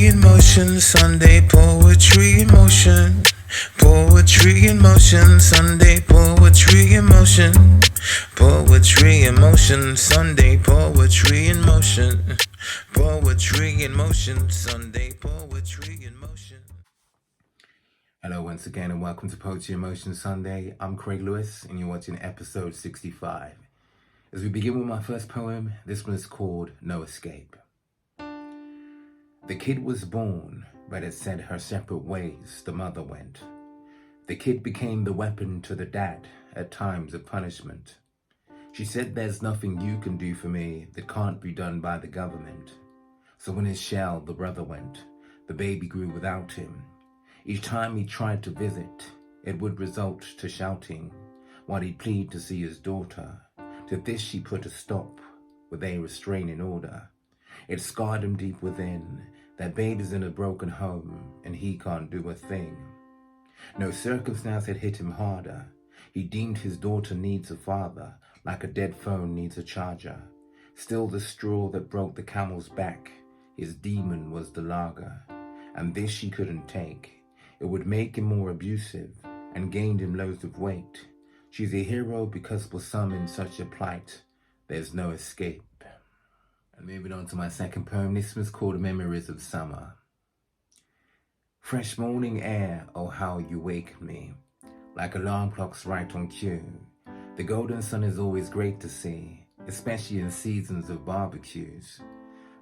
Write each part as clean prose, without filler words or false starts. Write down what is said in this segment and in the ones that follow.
Poetry in motion, Sunday poetry in motion. Poetry in motion, Sunday poetry in motion. Poetry in motion, Sunday poetry in motion. Poetry in motion, Sunday poetry in motion. Hello once again and welcome to Poetry in Motion Sunday. I'm Craig Lewis and you're watching episode 65. As we begin with my first poem, this one is called No Escape. The kid was born, but it said her separate ways the mother went. The kid became the weapon to the dad at times of punishment. She said there's nothing you can do for me that can't be done by the government. So when his shell the brother went, the baby grew without him. Each time he tried to visit, it would result to shouting, while he'd plead to see his daughter. To this she put a stop with a restraining order. It scarred him deep within, that baby's in a broken home and he can't do a thing. No circumstance had hit him harder. He deemed his daughter needs a father, like a dead phone needs a charger. Still the straw that broke the camel's back, his demon was the lager. And this she couldn't take. It would make him more abusive and gained him loads of weight. She's a hero because for some in such a plight, there's no escape. And moving on to my second poem, this one's called Memories of Summer. Fresh morning air, oh how you wake me, like alarm clocks right on cue. The golden sun is always great to see, especially in seasons of barbecues.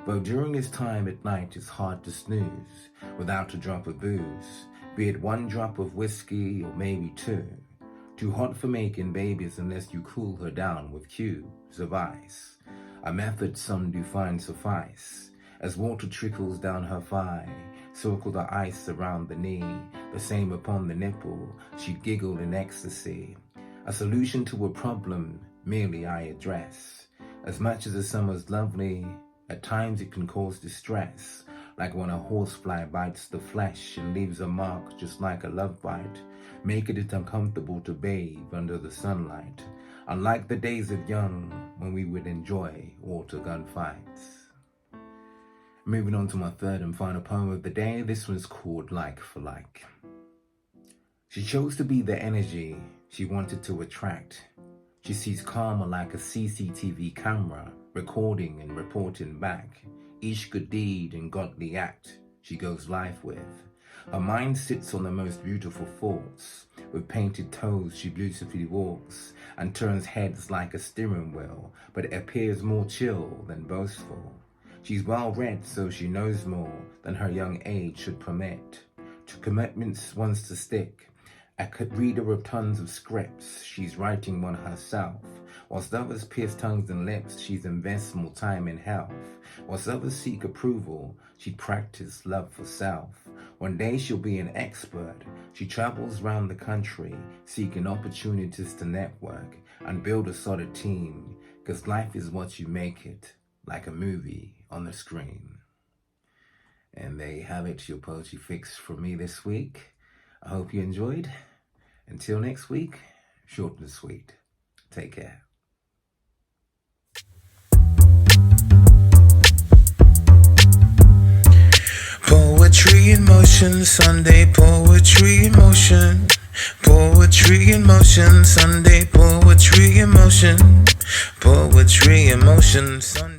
Though during this time at night it's hard to snooze without a drop of booze, be it one drop of whiskey or maybe two. Too hot for making babies unless you cool her down with cubes of ice. A method some do find suffice. As water trickles down her thigh, circle the ice around the knee, the same upon the nipple, she'd giggle in ecstasy. A solution to a problem merely I address. As much as the summer's lovely, at times it can cause distress, like when a horsefly bites the flesh and leaves a mark just like a love bite, making it uncomfortable to bathe under the sunlight, unlike the days of young when we would enjoy water gunfights. Moving on to my third and final poem of the day, this one's called Like for Like. She chose to be the energy she wanted to attract. She sees karma like a CCTV camera, recording and reporting back each good deed and godly act she goes live with. Her mind sits on the most beautiful thoughts. With painted toes she beautifully walks and turns heads like a steering wheel, but it appears more chill than boastful. She's well read, so she knows more than her young age should permit. To commitments wants to stick. A reader of tons of scripts, she's writing one herself. Whilst others pierce tongues and lips, she's invests more time in health. Whilst others seek approval, she practices love for self. One day she'll be an expert. She travels round the country, seeking opportunities to network and build a solid team. Cause life is what you make it, like a movie on the screen. And there you have it, your poetry fix for me this week. I hope you enjoyed. Until next week, short and sweet. Take care. Poetry in motion, Sunday poetry in motion. Poetry in motion, Sunday poetry in motion. Poetry in motion, Sunday.